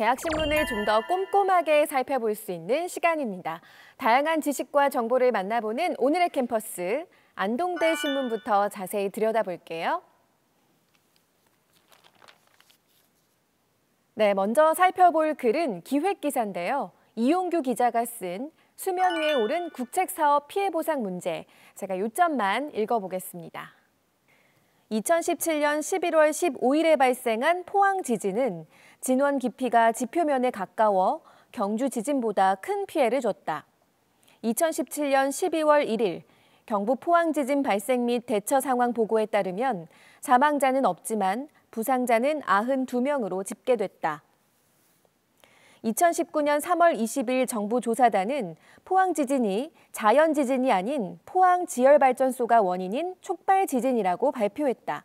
대학신문을 좀 더 꼼꼼하게 살펴볼 수 있는 시간입니다. 다양한 지식과 정보를 만나보는 오늘의 캠퍼스, 안동대 신문부터 자세히 들여다볼게요. 네, 먼저 살펴볼 글은 기획기사인데요. 이용규 기자가 쓴 수면 위에 오른 국책사업 피해보상 문제, 제가 요점만 읽어보겠습니다. 2017년 11월 15일에 발생한 포항 지진은 진원 깊이가 지표면에 가까워 경주 지진보다 큰 피해를 줬다. 2017년 12월 1일 경북 포항 지진 발생 및 대처 상황 보고에 따르면 사망자는 없지만 부상자는 92명으로 집계됐다. 2019년 3월 20일 정부 조사단은 포항 지진이 자연 지진이 아닌 포항 지열발전소가 원인인 촉발 지진이라고 발표했다.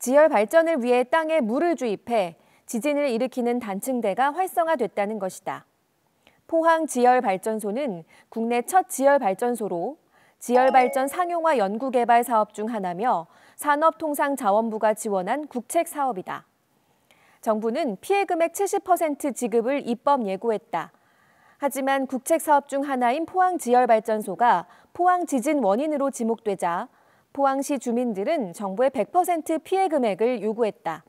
지열 발전을 위해 땅에 물을 주입해 지진을 일으키는 단층대가 활성화됐다는 것이다. 포항 지열발전소는 국내 첫 지열발전소로 지열발전 상용화 연구개발 사업 중 하나며 산업통상자원부가 지원한 국책사업이다. 정부는 피해 금액 70% 지급을 입법 예고했다. 하지만 국책사업 중 하나인 포항 지열발전소가 포항 지진 원인으로 지목되자 포항시 주민들은 정부의 100% 피해 금액을 요구했다.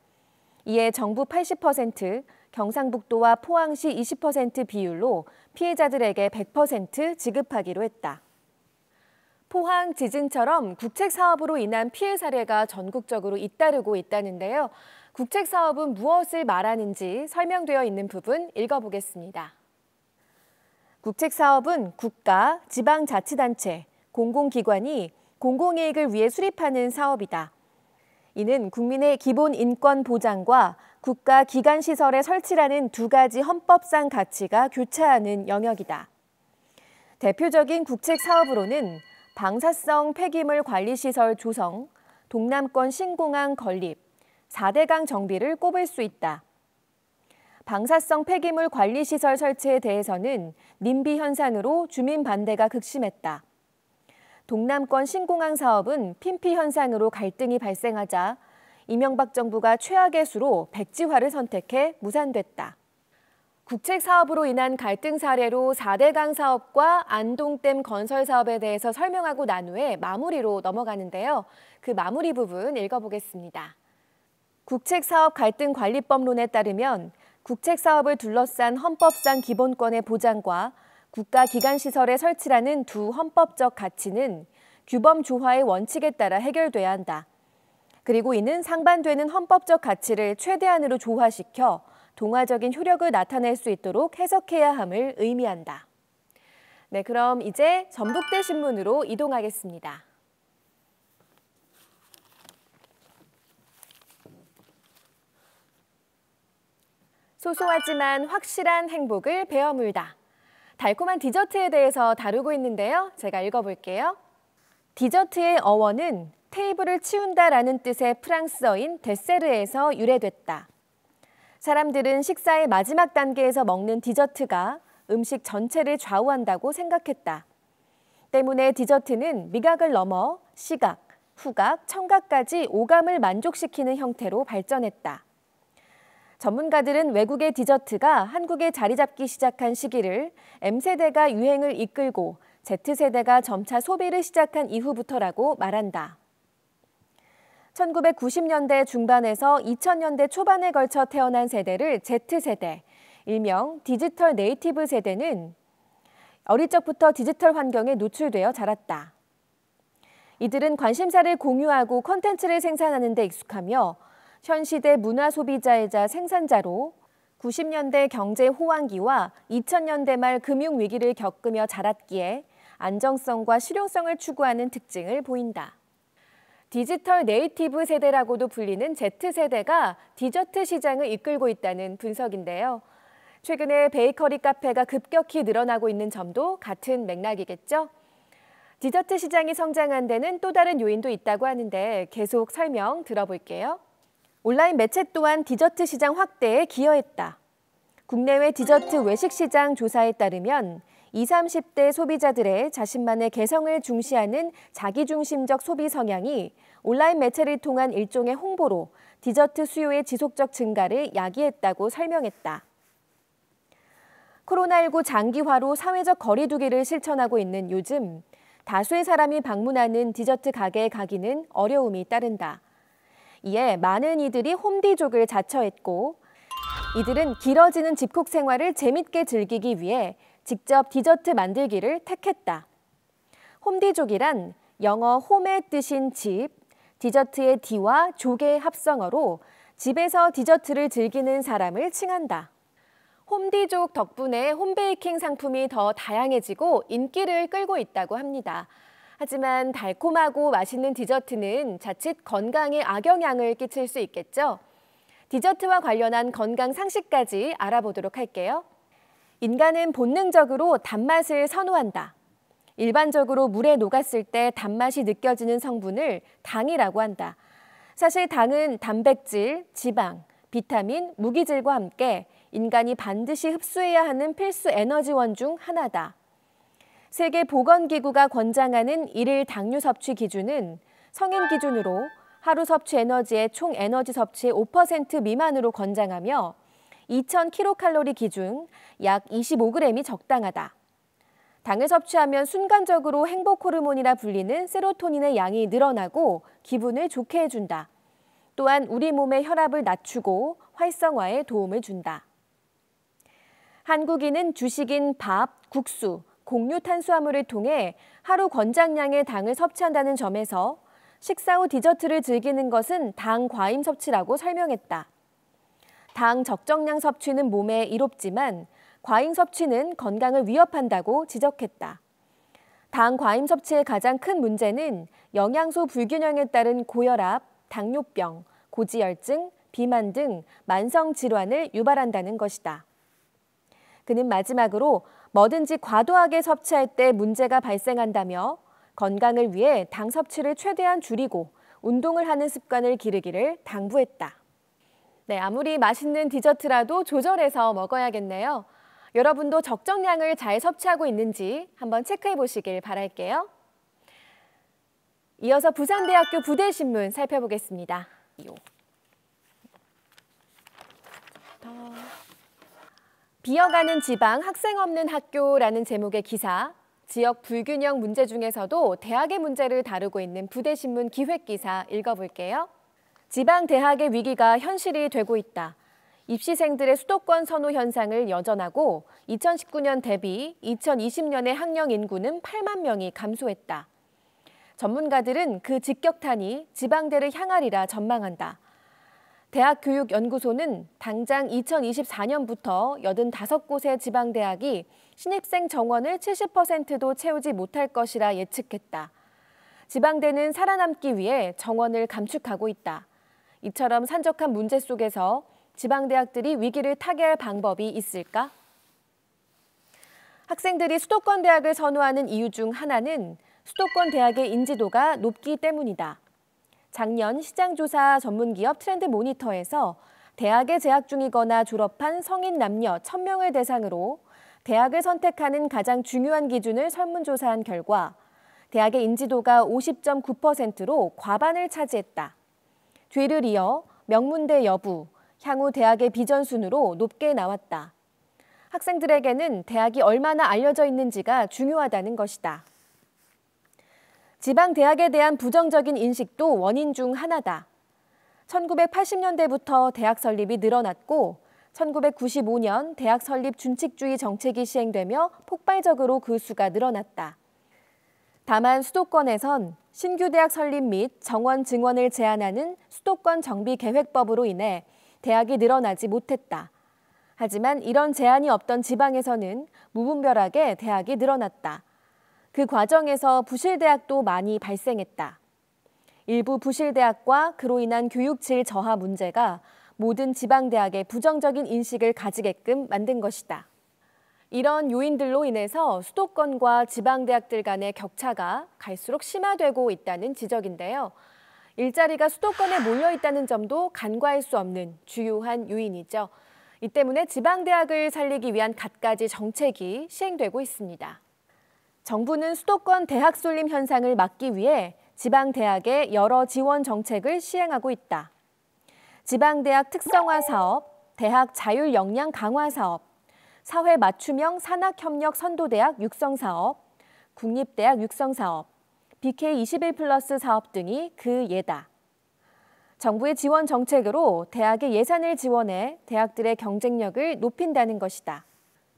이에 정부 80%, 경상북도와 포항시 20% 비율로 피해자들에게 100% 지급하기로 했다. 포항 지진처럼 국책사업으로 인한 피해 사례가 전국적으로 잇따르고 있다는데요. 국책사업은 무엇을 말하는지 설명되어 있는 부분 읽어보겠습니다. 국책사업은 국가, 지방자치단체, 공공기관이 공공이익을 위해 수립하는 사업이다. 이는 국민의 기본 인권 보장과 국가 기관시설의 설치라는 두 가지 헌법상 가치가 교차하는 영역이다. 대표적인 국책사업으로는 방사성 폐기물 관리시설 조성, 동남권 신공항 건립, 4대강 정비를 꼽을 수 있다. 방사성 폐기물 관리시설 설치에 대해서는 님비 현상으로 주민 반대가 극심했다. 동남권 신공항 사업은 핀피 현상으로 갈등이 발생하자 이명박 정부가 최악의 수로 백지화를 선택해 무산됐다. 국책사업으로 인한 갈등 사례로 4대강 사업과 안동댐 건설 사업에 대해서 설명하고 난 후에 마무리로 넘어가는데요. 그 마무리 부분 읽어보겠습니다. 국책사업 갈등관리법론에 따르면 국책사업을 둘러싼 헌법상 기본권의 보장과 국가기관시설의 설치라는 두 헌법적 가치는 규범 조화의 원칙에 따라 해결돼야 한다. 그리고 이는 상반되는 헌법적 가치를 최대한으로 조화시켜 동화적인 효력을 나타낼 수 있도록 해석해야 함을 의미한다. 네, 그럼 이제 전북대 신문으로 이동하겠습니다. 소소하지만 확실한 행복을 베어물다. 달콤한 디저트에 대해서 다루고 있는데요. 제가 읽어볼게요. 디저트의 어원은 테이블을 치운다라는 뜻의 프랑스어인 데세르에서 유래됐다. 사람들은 식사의 마지막 단계에서 먹는 디저트가 음식 전체를 좌우한다고 생각했다. 때문에 디저트는 미각을 넘어 시각, 후각, 청각까지 오감을 만족시키는 형태로 발전했다. 전문가들은 외국의 디저트가 한국에 자리 잡기 시작한 시기를 M세대가 유행을 이끌고 Z세대가 점차 소비를 시작한 이후부터라고 말한다. 1990년대 중반에서 2000년대 초반에 걸쳐 태어난 세대를 Z세대, 일명 디지털 네이티브 세대는 어릴 적부터 디지털 환경에 노출되어 자랐다. 이들은 관심사를 공유하고 콘텐츠를 생산하는 데 익숙하며 현 시대 문화 소비자이자 생산자로 90년대 경제 호황기와 2000년대 말 금융위기를 겪으며 자랐기에 안정성과 실용성을 추구하는 특징을 보인다. 디지털 네이티브 세대라고도 불리는 Z세대가 디저트 시장을 이끌고 있다는 분석인데요. 최근에 베이커리 카페가 급격히 늘어나고 있는 점도 같은 맥락이겠죠? 디저트 시장이 성장한 데는 또 다른 요인도 있다고 하는데 계속 설명 들어볼게요. 온라인 매체 또한 디저트 시장 확대에 기여했다. 국내외 디저트 외식 시장 조사에 따르면 20, 30대 소비자들의 자신만의 개성을 중시하는 자기중심적 소비 성향이 온라인 매체를 통한 일종의 홍보로 디저트 수요의 지속적 증가를 야기했다고 설명했다. 코로나19 장기화로 사회적 거리 두기를 실천하고 있는 요즘 다수의 사람이 방문하는 디저트 가게에 가기는 어려움이 따른다. 이에 많은 이들이 홈디족을 자처했고 이들은 길어지는 집콕 생활을 재밌게 즐기기 위해 직접 디저트 만들기를 택했다. 홈디족이란 영어 홈의 뜻인 집, 디저트의 D와 족의 합성어로 집에서 디저트를 즐기는 사람을 칭한다. 홈디족 덕분에 홈베이킹 상품이 더 다양해지고 인기를 끌고 있다고 합니다. 하지만 달콤하고 맛있는 디저트는 자칫 건강에 악영향을 끼칠 수 있겠죠? 디저트와 관련한 건강 상식까지 알아보도록 할게요. 인간은 본능적으로 단맛을 선호한다. 일반적으로 물에 녹았을 때 단맛이 느껴지는 성분을 당이라고 한다. 사실 당은 단백질, 지방, 비타민, 무기질과 함께 인간이 반드시 흡수해야 하는 필수 에너지원 중 하나다. 세계보건기구가 권장하는 일일 당류 섭취 기준은 성인 기준으로 하루 섭취 에너지의 총 에너지 섭취의 5% 미만으로 권장하며 2000kcal 기준 약 25g이 적당하다. 당을 섭취하면 순간적으로 행복 호르몬이라 불리는 세로토닌의 양이 늘어나고 기분을 좋게 해준다. 또한 우리 몸의 혈압을 낮추고 활성화에 도움을 준다. 한국인은 주식인 밥, 국수, 곡류 탄수화물을 통해 하루 권장량의 당을 섭취한다는 점에서 식사 후 디저트를 즐기는 것은 당 과임 섭취라고 설명했다. 당 적정량 섭취는 몸에 이롭지만 과잉 섭취는 건강을 위협한다고 지적했다. 당 과임 섭취의 가장 큰 문제는 영양소 불균형에 따른 고혈압, 당뇨병, 고지혈증, 비만 등 만성 질환을 유발한다는 것이다. 그는 마지막으로 뭐든지 과도하게 섭취할 때 문제가 발생한다며 건강을 위해 당 섭취를 최대한 줄이고 운동을 하는 습관을 기르기를 당부했다. 네, 아무리 맛있는 디저트라도 조절해서 먹어야겠네요. 여러분도 적정량을 잘 섭취하고 있는지 한번 체크해 보시길 바랄게요. 이어서 부산대학교 부대신문 살펴보겠습니다. 비어가는 지방 학생 없는 학교라는 제목의 기사, 지역 불균형 문제 중에서도 대학의 문제를 다루고 있는 부대신문 기획기사 읽어볼게요. 지방 대학의 위기가 현실이 되고 있다. 입시생들의 수도권 선호 현상을 여전하고 2019년 대비 2020년의 학령 인구는 8만 명이 감소했다. 전문가들은 그 직격탄이 지방대를 향하리라 전망한다. 대학교육연구소는 당장 2024년부터 85곳의 지방대학이 신입생 정원을 70%도 채우지 못할 것이라 예측했다. 지방대는 살아남기 위해 정원을 감축하고 있다. 이처럼 산적한 문제 속에서 지방대학들이 위기를 타개할 방법이 있을까? 학생들이 수도권 대학을 선호하는 이유 중 하나는 수도권 대학의 인지도가 높기 때문이다. 작년 시장조사 전문기업 트렌드모니터에서 대학에 재학 중이거나 졸업한 성인 남녀 1000명을 대상으로 대학을 선택하는 가장 중요한 기준을 설문조사한 결과 대학의 인지도가 50.9%로 과반을 차지했다. 뒤를 이어 명문대 여부, 향후 대학의 비전 순으로 높게 나왔다. 학생들에게는 대학이 얼마나 알려져 있는지가 중요하다는 것이다. 지방 대학에 대한 부정적인 인식도 원인 중 하나다. 1980년대부터 대학 설립이 늘어났고 1995년 대학 설립 준칙주의 정책이 시행되며 폭발적으로 그 수가 늘어났다. 다만 수도권에선 신규 대학 설립 및 정원 증원을 제한하는 수도권 정비계획법으로 인해 대학이 늘어나지 못했다. 하지만 이런 제한이 없던 지방에서는 무분별하게 대학이 늘어났다. 그 과정에서 부실대학도 많이 발생했다. 일부 부실대학과 그로 인한 교육질 저하 문제가 모든 지방대학의 부정적인 인식을 가지게끔 만든 것이다. 이런 요인들로 인해서 수도권과 지방대학들 간의 격차가 갈수록 심화되고 있다는 지적인데요. 일자리가 수도권에 몰려 있다는 점도 간과할 수 없는 주요한 요인이죠. 이 때문에 지방대학을 살리기 위한 갖가지 정책이 시행되고 있습니다. 정부는 수도권 대학 쏠림 현상을 막기 위해 지방대학에 여러 지원 정책을 시행하고 있다. 지방대학 특성화 사업, 대학 자율 역량 강화 사업, 사회 맞춤형 산학협력 선도대학 육성사업, 국립대학 육성사업, BK21+ 사업 등이 그 예다. 정부의 지원 정책으로 대학의 예산을 지원해 대학들의 경쟁력을 높인다는 것이다.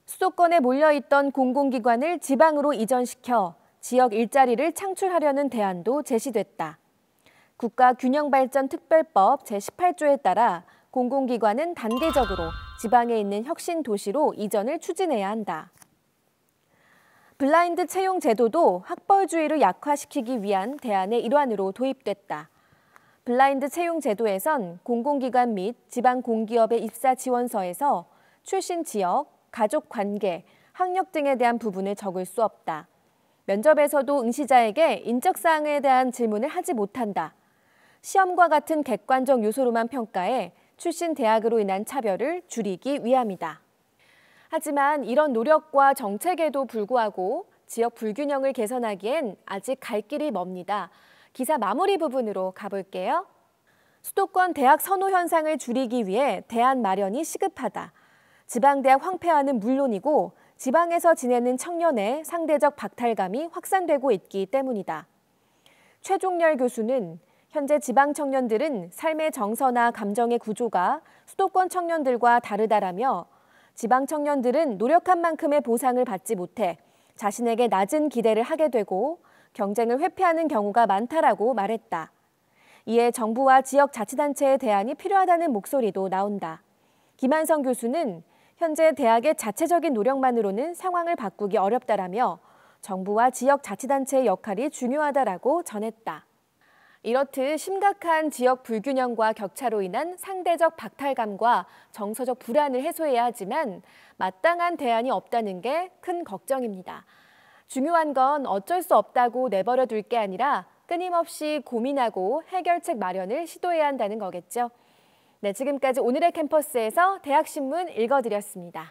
수도권에 몰려있던 공공기관을 지방으로 이전시켜 지역 일자리를 창출하려는 대안도 제시됐다. 국가균형발전특별법 제18조에 따라 공공기관은 단계적으로 지방에 있는 혁신 도시로 이전을 추진해야 한다. 블라인드 채용 제도도 학벌주의를 약화시키기 위한 대안의 일환으로 도입됐다. 블라인드 채용 제도에선 공공기관 및 지방 공기업의 입사 지원서에서 출신 지역, 가족 관계, 학력 등에 대한 부분을 적을 수 없다. 면접에서도 응시자에게 인적 사항에 대한 질문을 하지 못한다. 시험과 같은 객관적 요소로만 평가해 출신 대학으로 인한 차별을 줄이기 위함이다. 하지만 이런 노력과 정책에도 불구하고 지역 불균형을 개선하기엔 아직 갈 길이 멉니다. 기사 마무리 부분으로 가볼게요. 수도권 대학 선호 현상을 줄이기 위해 대안 마련이 시급하다. 지방대학 황폐화는 물론이고 지방에서 지내는 청년의 상대적 박탈감이 확산되고 있기 때문이다. 최종열 교수는 현재 지방 청년들은 삶의 정서나 감정의 구조가 수도권 청년들과 다르다라며 지방 청년들은 노력한 만큼의 보상을 받지 못해 자신에게 낮은 기대를 하게 되고 경쟁을 회피하는 경우가 많다라고 말했다. 이에 정부와 지역자치단체의 대안이 필요하다는 목소리도 나온다. 김한성 교수는 현재 대학의 자체적인 노력만으로는 상황을 바꾸기 어렵다라며 정부와 지역자치단체의 역할이 중요하다라고 전했다. 이렇듯 심각한 지역 불균형과 격차로 인한 상대적 박탈감과 정서적 불안을 해소해야 하지만 마땅한 대안이 없다는 게 큰 걱정입니다. 중요한 건 어쩔 수 없다고 내버려 둘 게 아니라 끊임없이 고민하고 해결책 마련을 시도해야 한다는 거겠죠. 네, 지금까지 오늘의 캠퍼스에서 대학신문 읽어드렸습니다.